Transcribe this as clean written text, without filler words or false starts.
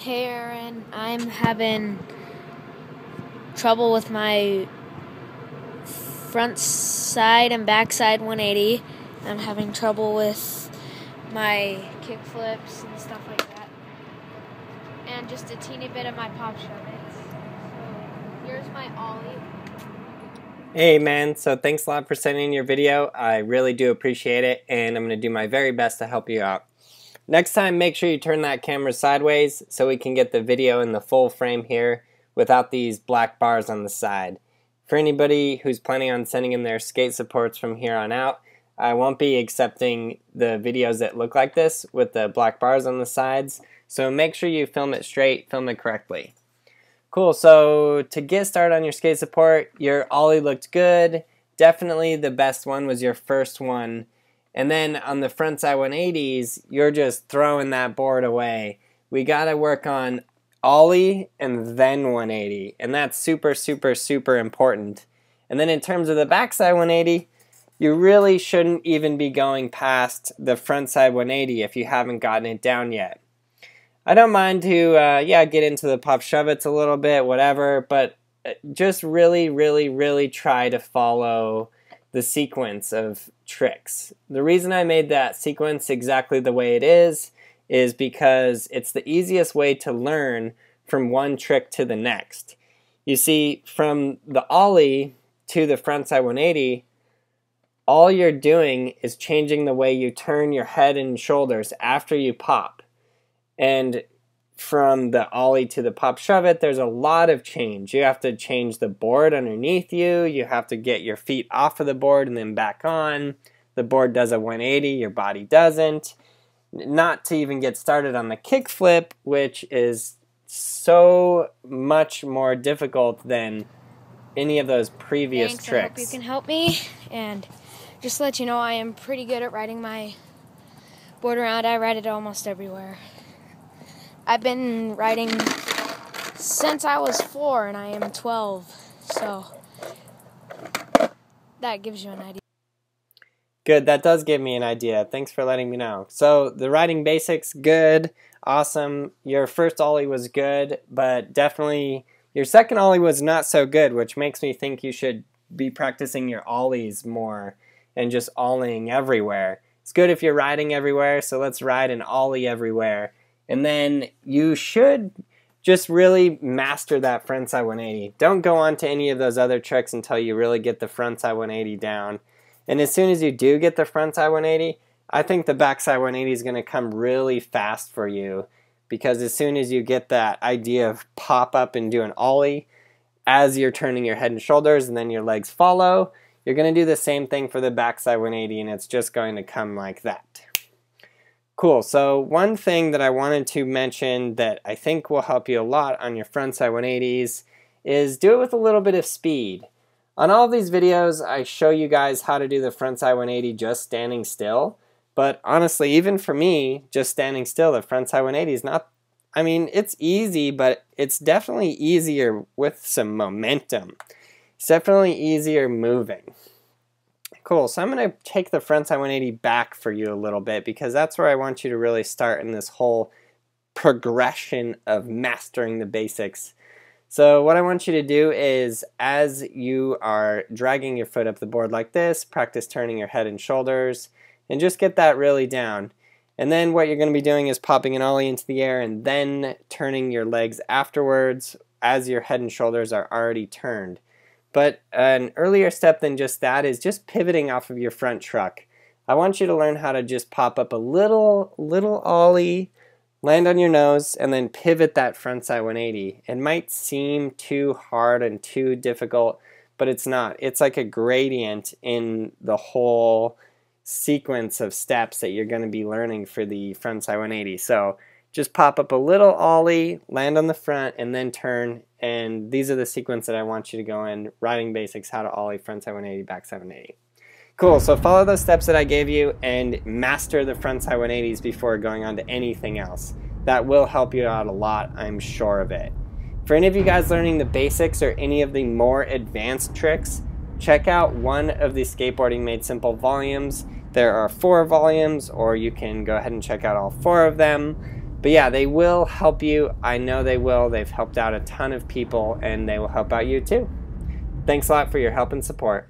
Hey Aaron, I'm having trouble with my front side and back side 180. I'm having trouble with my kick flips and stuff like that. And just a teeny bit of my pop shove-its. So here's my ollie. Hey man, so thanks a lot for sending in your video. I really do appreciate it, and I'm going to do my very best to help you out. Next time, make sure you turn that camera sideways so we can get the video in the full frame here without these black bars on the side. For anybody who's planning on sending in their skate supports from here on out, I won't be accepting the videos that look like this with the black bars on the sides, so make sure you film it straight, film it correctly. Cool, so to get started on your skate support, your ollie looked good. Definitely the best one was your first one. And then on the front side 180s, you're just throwing that board away. We gotta work on ollie and then 180. And that's super, super, super important. And then in terms of the backside 180, you really shouldn't even be going past the front side 180 if you haven't gotten it down yet. I don't mind to, get into the pop shove-its a little bit, whatever, but just really try to follow the sequence of tricks. The reason I made that sequence exactly the way it is because it's the easiest way to learn from one trick to the next. You see, from the ollie to the frontside 180, all you're doing is changing the way you turn your head and shoulders after you pop. And from the ollie to the pop shove-it, there's a lot of change. You have to change the board underneath you. You have to get your feet off of the board and then back on. The board does a 180, your body doesn't. Not to even get started on the kick flip, which is so much more difficult than any of those previous Thanks, tricks. I hope you can help me. And just to let you know, I am pretty good at riding my board around. I ride it almost everywhere. I've been riding since I was 4 and I am 12, so that gives you an idea. Good, that does give me an idea. Thanks for letting me know. So the riding basics, good, awesome. Your first ollie was good, but definitely your second ollie was not so good, which makes me think you should be practicing your ollies more and just ollieing everywhere. It's good if you're riding everywhere, so let's ride an ollie everywhere. And then you should just really master that frontside 180. Don't go on to any of those other tricks until you really get the frontside 180 down. And as soon as you do get the frontside 180, I think the backside 180 is going to come really fast for you, because as soon as you get that idea of pop up and do an ollie as you're turning your head and shoulders and then your legs follow, you're going to do the same thing for the backside 180, and it's just going to come like that. Cool, so one thing that I wanted to mention that I think will help you a lot on your frontside 180s is do it with a little bit of speed. On all of these videos, I show you guys how to do the frontside 180 just standing still, but honestly, even for me, just standing still, the frontside 180 is not, I mean, it's easy, but it's definitely easier with some momentum. It's definitely easier moving. Cool, so I'm going to take the frontside 180 back for you a little bit, because that's where I want you to really start in this whole progression of mastering the basics. So what I want you to do is, as you are dragging your foot up the board like this, practice turning your head and shoulders, and just get that really down. And then what you're going to be doing is popping an ollie into the air and then turning your legs afterwards as your head and shoulders are already turned. But an earlier step than just that is just pivoting off of your front truck. I want you to learn how to just pop up a little ollie, land on your nose, and then pivot that frontside 180. It might seem too hard and too difficult, but it's not. It's like a gradient in the whole sequence of steps that you're going to be learning for the frontside 180. So just pop up a little ollie, land on the front, and then turn. And these are the sequence that I want you to go in. Riding basics, how to ollie, frontside 180, backside 180. Cool, so follow those steps that I gave you and master the frontside 180s before going on to anything else. That will help you out a lot, I'm sure of it. For any of you guys learning the basics or any of the more advanced tricks, check out one of the Skateboarding Made Simple volumes. There are 4 volumes, or you can go ahead and check out all 4 of them. But yeah, they will help you. I know they will. They've helped out a ton of people, and they will help out you too. Thanks a lot for your help and support.